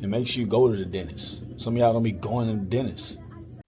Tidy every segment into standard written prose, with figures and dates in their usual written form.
It makes you go to the dentist. Some of y'all don't be going to the dentist.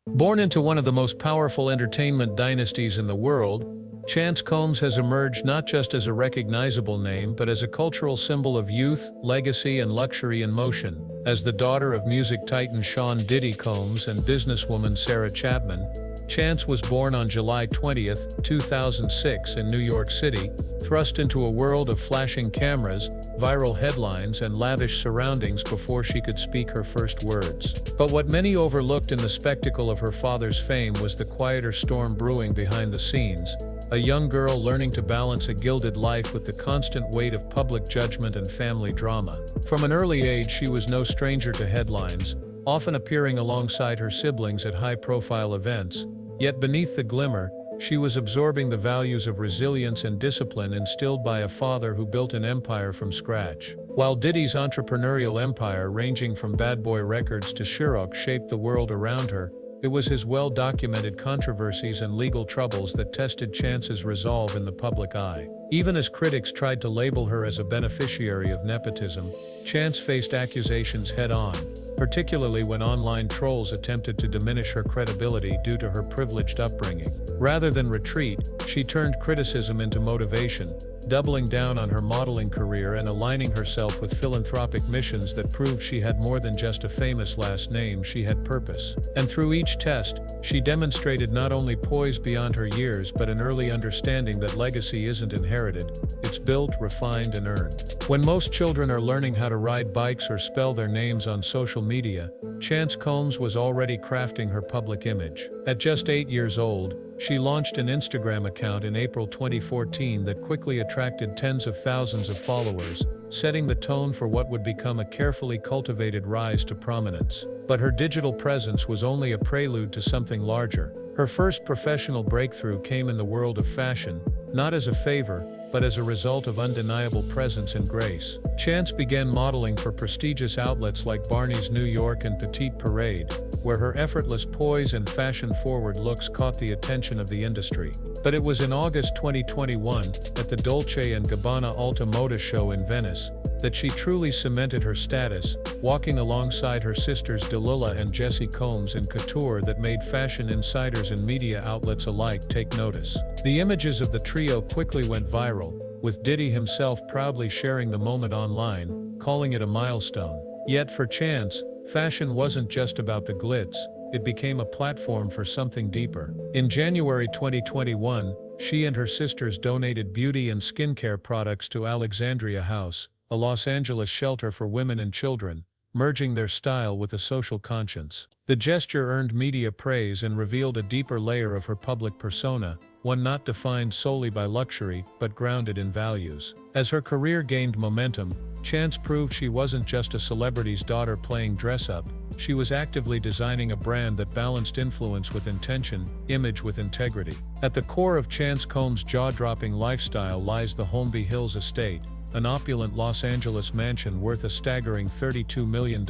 Born into one of the most powerful entertainment dynasties in the world, Chance Combs has emerged not just as a recognizable name but as a cultural symbol of youth, legacy, and luxury in motion. As the daughter of music titan Sean "Diddy" Combs and businesswoman Sarah Chapman, Chance was born on July 20, 2006 in New York City, thrust into a world of flashing cameras, viral headlines, and lavish surroundings before she could speak her first words. But what many overlooked in the spectacle of her father's fame was the quieter storm brewing behind the scenes, a young girl learning to balance a gilded life with the constant weight of public judgment and family drama. From an early age, she was no stranger to headlines, often appearing alongside her siblings at high-profile events. Yet beneath the glimmer, she was absorbing the values of resilience and discipline instilled by a father who built an empire from scratch. While Diddy's entrepreneurial empire, ranging from Bad Boy Records to Ciroc, shaped the world around her, it was his well-documented controversies and legal troubles that tested Chance's resolve in the public eye. Even as critics tried to label her as a beneficiary of nepotism, Chance faced accusations head-on, particularly when online trolls attempted to diminish her credibility due to her privileged upbringing. Rather than retreat, she turned criticism into motivation, doubling down on her modeling career and aligning herself with philanthropic missions that proved she had more than just a famous last name. She had purpose. And through each test, she demonstrated not only poise beyond her years but an early understanding that legacy isn't inherited, it's built, refined, and earned. When most children are learning how to ride bikes or spell their names on social media, Chance Combs was already crafting her public image. At just 8 years old, she launched an Instagram account in April 2014 that quickly attracted tens of thousands of followers, setting the tone for what would become a carefully cultivated rise to prominence. But her digital presence was only a prelude to something larger. Her first professional breakthrough came in the world of fashion, not as a favor, but as a result of undeniable presence and grace. Chance began modeling for prestigious outlets like Barney's New York and Petite Parade, where her effortless poise and fashion-forward looks caught the attention of the industry. But it was in August 2021, at the Dolce & Gabbana Alta Moda show in Venice, that she truly cemented her status, walking alongside her sisters Delilah and Jessie Combs in couture that made fashion insiders and media outlets alike take notice. The images of the trio quickly went viral, with Diddy himself proudly sharing the moment online, calling it a milestone. Yet for Chance, fashion wasn't just about the glitz, it became a platform for something deeper. In January 2021, she and her sisters donated beauty and skincare products to Alexandria House, a Los Angeles shelter for women and children, merging their style with a social conscience. The gesture earned media praise and revealed a deeper layer of her public persona, one not defined solely by luxury, but grounded in values. As her career gained momentum, Chance proved she wasn't just a celebrity's daughter playing dress-up, she was actively designing a brand that balanced influence with intention, image with integrity. At the core of Chance Combs' jaw-dropping lifestyle lies the Holmby Hills estate, an opulent Los Angeles mansion worth a staggering $32 million,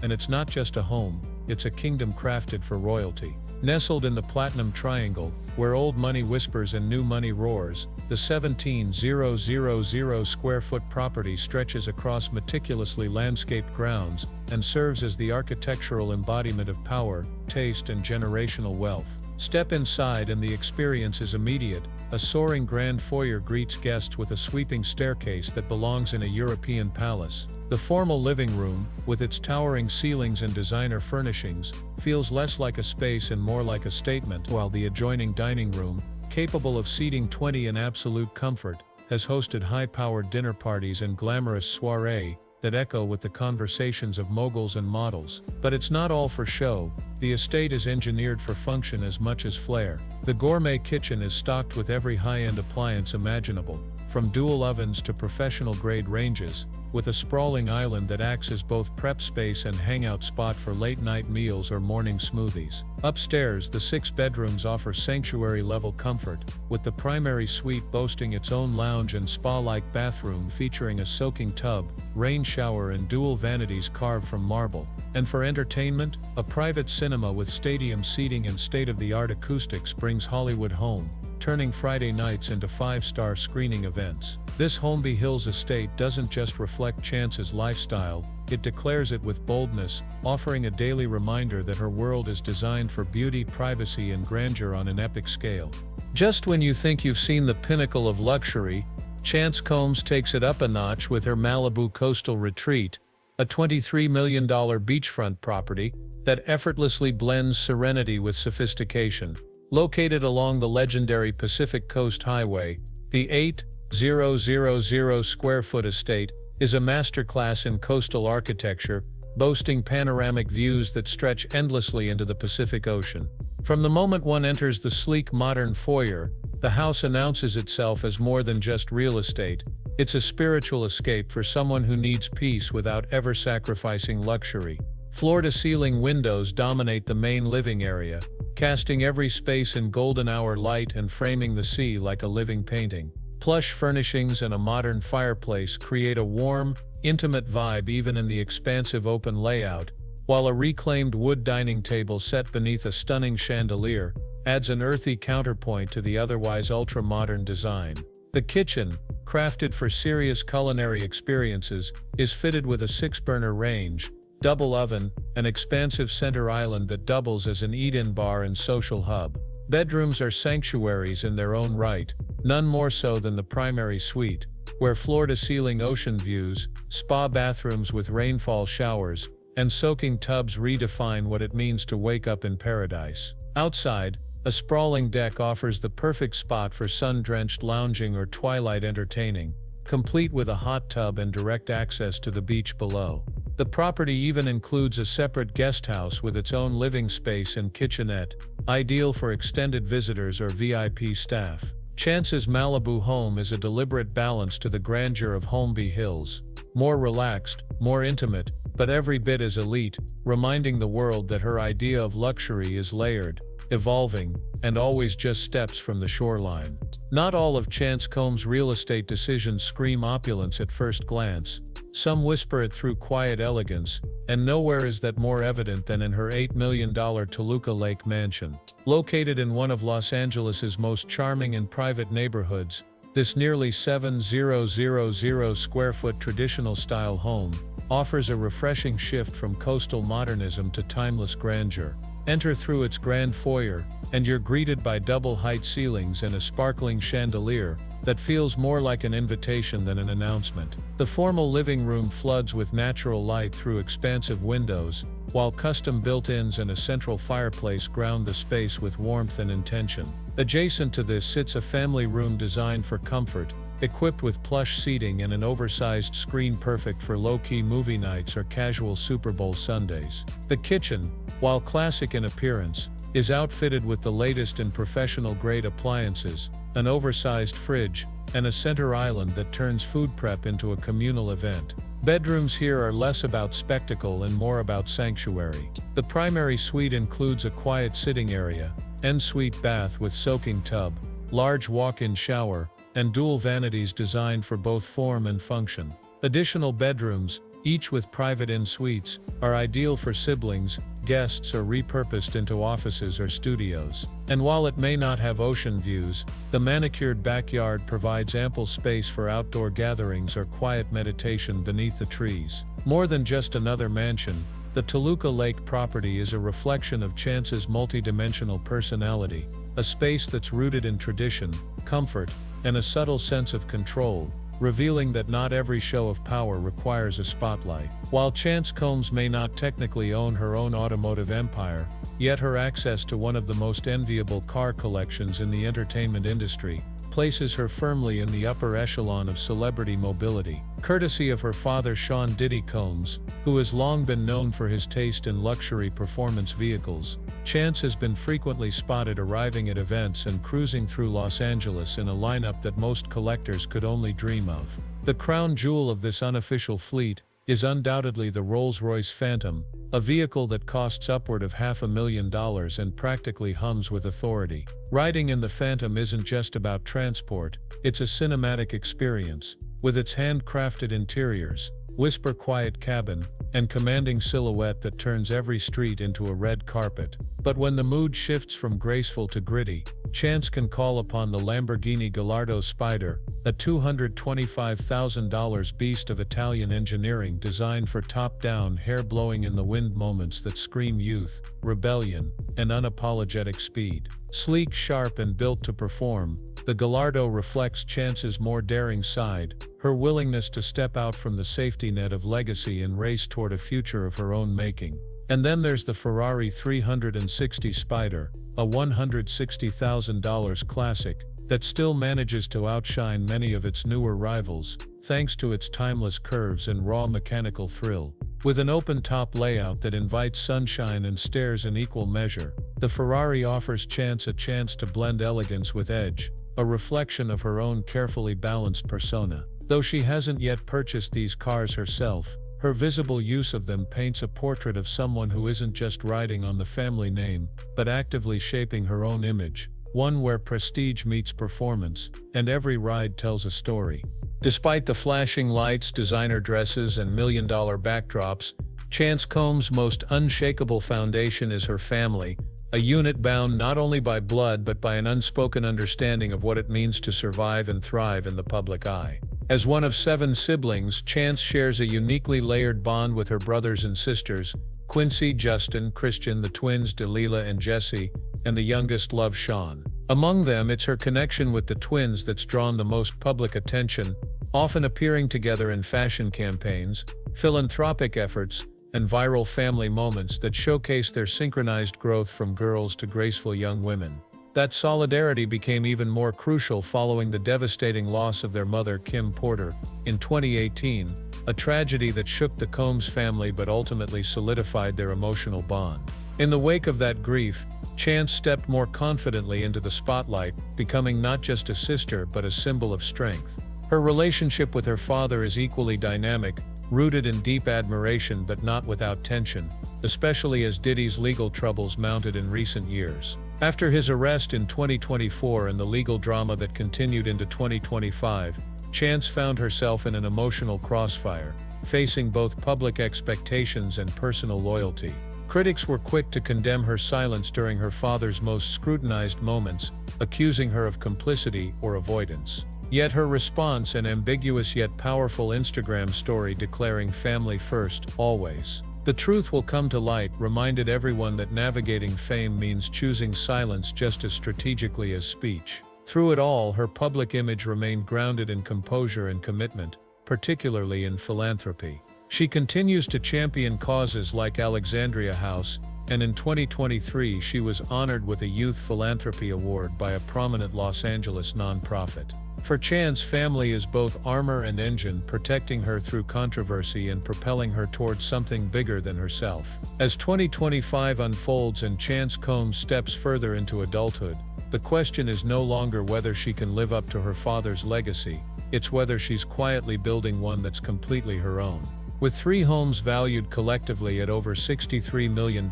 and it's not just a home, it's a kingdom crafted for royalty. Nestled in the Platinum Triangle, where old money whispers and new money roars, the 17,000 square foot property stretches across meticulously landscaped grounds and serves as the architectural embodiment of power, taste, and generational wealth. Step inside and the experience is immediate. A soaring grand foyer greets guests with a sweeping staircase that belongs in a European palace. The formal living room, with its towering ceilings and designer furnishings, feels less like a space and more like a statement, while the adjoining dining room, capable of seating 20 in absolute comfort, has hosted high-powered dinner parties and glamorous soirees that echo with the conversations of moguls and models. But it's not all for show. The estate is engineered for function as much as flair. The gourmet kitchen is stocked with every high-end appliance imaginable, from dual ovens to professional-grade ranges, with a sprawling island that acts as both prep space and hangout spot for late-night meals or morning smoothies. Upstairs, the 6 bedrooms offer sanctuary-level comfort, with the primary suite boasting its own lounge and spa-like bathroom featuring a soaking tub, rain shower, and dual vanities carved from marble. And for entertainment, a private cinema with stadium seating and state-of-the-art acoustics brings Hollywood home, turning Friday nights into 5-star screening events. This Holmby Hills estate doesn't just reflect Chance's lifestyle, it declares it with boldness, offering a daily reminder that her world is designed for beauty, privacy, and grandeur on an epic scale. Just when you think you've seen the pinnacle of luxury, Chance Combs takes it up a notch with her Malibu Coastal Retreat, a $23 million beachfront property that effortlessly blends serenity with sophistication. Located along the legendary Pacific Coast Highway, the 8,000 square foot estate is a masterclass in coastal architecture, boasting panoramic views that stretch endlessly into the Pacific Ocean. From the moment one enters the sleek modern foyer, the house announces itself as more than just real estate. It's a spiritual escape for someone who needs peace without ever sacrificing luxury. Floor-to-ceiling windows dominate the main living area, casting every space in golden hour light and framing the sea like a living painting. Plush furnishings and a modern fireplace create a warm, intimate vibe even in the expansive open layout, while a reclaimed wood dining table set beneath a stunning chandelier adds an earthy counterpoint to the otherwise ultra-modern design. The kitchen, crafted for serious culinary experiences, is fitted with a 6-burner range, double oven, an expansive center island that doubles as an eat-in bar and social hub. Bedrooms are sanctuaries in their own right, none more so than the primary suite, where floor-to-ceiling ocean views, spa bathrooms with rainfall showers, and soaking tubs redefine what it means to wake up in paradise. Outside, a sprawling deck offers the perfect spot for sun-drenched lounging or twilight entertaining, complete with a hot tub and direct access to the beach below. The property even includes a separate guest house with its own living space and kitchenette, ideal for extended visitors or VIP staff. Chance's Malibu home is a deliberate balance to the grandeur of Holmby Hills. More relaxed, more intimate, but every bit as elite, reminding the world that her idea of luxury is layered, evolving, and always just steps from the shoreline. Not all of Chance Combs' real estate decisions scream opulence at first glance. Some whisper it through quiet elegance, and nowhere is that more evident than in her $8 million Toluca Lake mansion. Located in one of Los Angeles' most charming and private neighborhoods, this nearly 7,000 square foot traditional-style home offers a refreshing shift from coastal modernism to timeless grandeur. Enter through its grand foyer, and you're greeted by double-height ceilings and a sparkling chandelier that feels more like an invitation than an announcement. The formal living room floods with natural light through expansive windows, while custom built-ins and a central fireplace ground the space with warmth and intention. Adjacent to this sits a family room designed for comfort, equipped with plush seating and an oversized screen perfect for low-key movie nights or casual Super Bowl Sundays. The kitchen, while classic in appearance, is outfitted with the latest in professional-grade appliances, an oversized fridge, and a center island that turns food prep into a communal event. Bedrooms here are less about spectacle and more about sanctuary. The primary suite includes a quiet sitting area, ensuite bath with soaking tub, large walk-in shower, and dual vanities designed for both form and function. Additional bedrooms, each with private en-suites, are ideal for siblings, guests, or repurposed into offices or studios. And while it may not have ocean views, the manicured backyard provides ample space for outdoor gatherings or quiet meditation beneath the trees. More than just another mansion, the Toluca Lake property is a reflection of Chance's multidimensional personality, a space that's rooted in tradition, comfort, and a subtle sense of control, revealing that not every show of power requires a spotlight. While Chance Combs may not technically own her own automotive empire, yet her access to one of the most enviable car collections in the entertainment industry places her firmly in the upper echelon of celebrity mobility. Courtesy of her father Sean Diddy Combs, who has long been known for his taste in luxury performance vehicles, Chance has been frequently spotted arriving at events and cruising through Los Angeles in a lineup that most collectors could only dream of. The crown jewel of this unofficial fleet is undoubtedly the Rolls-Royce Phantom, a vehicle that costs upward of $500,000 and practically hums with authority. Riding in the Phantom isn't just about transport, it's a cinematic experience, with its handcrafted interiors, whisper-quiet cabin, and commanding silhouette that turns every street into a red carpet. But when the mood shifts from graceful to gritty, Chance can call upon the Lamborghini Gallardo Spider, a $225,000 beast of Italian engineering designed for top-down, hair-blowing-in-the-wind moments that scream youth, rebellion, and unapologetic speed. Sleek, sharp, and built to perform, the Gallardo reflects Chance's more daring side, her willingness to step out from the safety net of legacy and race toward a future of her own making. And then there's the Ferrari 360 Spider, a $160,000 classic, that still manages to outshine many of its newer rivals, thanks to its timeless curves and raw mechanical thrill. With an open-top layout that invites sunshine and stairs in equal measure, the Ferrari offers Chance a chance to blend elegance with edge, a reflection of her own carefully balanced persona. Though she hasn't yet purchased these cars herself, her visible use of them paints a portrait of someone who isn't just riding on the family name, but actively shaping her own image, one where prestige meets performance, and every ride tells a story. Despite the flashing lights, designer dresses, and million-dollar backdrops, Chance Combs' most unshakable foundation is her family, a unit bound not only by blood but by an unspoken understanding of what it means to survive and thrive in the public eye. As one of 7 siblings, Chance shares a uniquely layered bond with her brothers and sisters, Quincy, Justin, Christian, the twins Delilah and Jesse, and the youngest Love Sean. Among them, it's her connection with the twins that's drawn the most public attention, often appearing together in fashion campaigns, philanthropic efforts, and viral family moments that showcase their synchronized growth from girls to graceful young women. That solidarity became even more crucial following the devastating loss of their mother, Kim Porter, in 2018, a tragedy that shook the Combs family but ultimately solidified their emotional bond. In the wake of that grief, Chance stepped more confidently into the spotlight, becoming not just a sister but a symbol of strength. Her relationship with her father is equally dynamic, rooted in deep admiration but not without tension, especially as Diddy's legal troubles mounted in recent years. After his arrest in 2024 and the legal drama that continued into 2025, Chance found herself in an emotional crossfire, facing both public expectations and personal loyalty. Critics were quick to condemn her silence during her father's most scrutinized moments, accusing her of complicity or avoidance. Yet her response, an ambiguous yet powerful Instagram story declaring family first, always. The truth will come to light, reminded everyone that navigating fame means choosing silence just as strategically as speech. Through it all, her public image remained grounded in composure and commitment, particularly in philanthropy. She continues to champion causes like Alexandria House, and in 2023 she was honored with a Youth Philanthropy Award by a prominent Los Angeles nonprofit. For Chance, family is both armor and engine, protecting her through controversy and propelling her towards something bigger than herself. As 2025 unfolds and Chance Combs steps further into adulthood, the question is no longer whether she can live up to her father's legacy, it's whether she's quietly building one that's completely her own. With 3 homes valued collectively at over $63 million,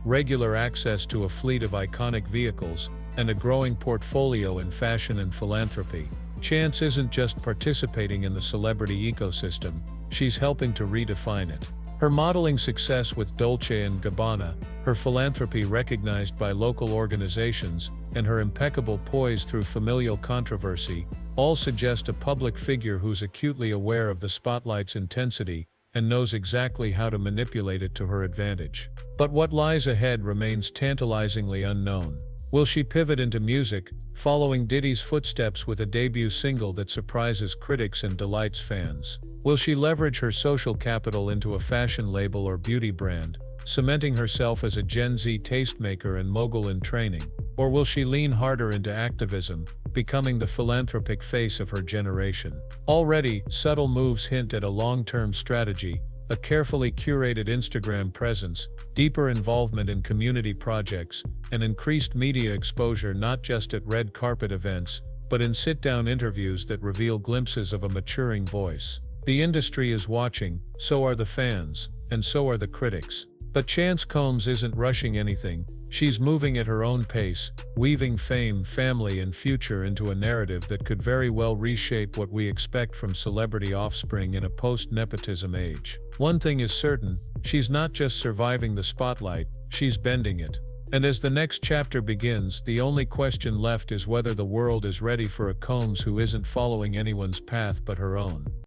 regular access to a fleet of iconic vehicles, and a growing portfolio in fashion and philanthropy, Chance isn't just participating in the celebrity ecosystem, she's helping to redefine it. Her modeling success with Dolce & Gabbana, her philanthropy recognized by local organizations, and her impeccable poise through familial controversy, all suggest a public figure who's acutely aware of the spotlight's intensity and knows exactly how to manipulate it to her advantage. But what lies ahead remains tantalizingly unknown. Will she pivot into music, following Diddy's footsteps with a debut single that surprises critics and delights fans? Will she leverage her social capital into a fashion label or beauty brand, cementing herself as a Gen Z tastemaker and mogul in training? Or will she lean harder into activism, becoming the philanthropic face of her generation? Already, subtle moves hint at a long-term strategy, a carefully curated Instagram presence, deeper involvement in community projects, and increased media exposure not just at red carpet events, but in sit-down interviews that reveal glimpses of a maturing voice. The industry is watching, so are the fans, and so are the critics. But Chance Combs isn't rushing anything, she's moving at her own pace, weaving fame, family, and future into a narrative that could very well reshape what we expect from celebrity offspring in a post-nepotism age. One thing is certain, she's not just surviving the spotlight, she's bending it. And as the next chapter begins, the only question left is whether the world is ready for a Combs who isn't following anyone's path but her own.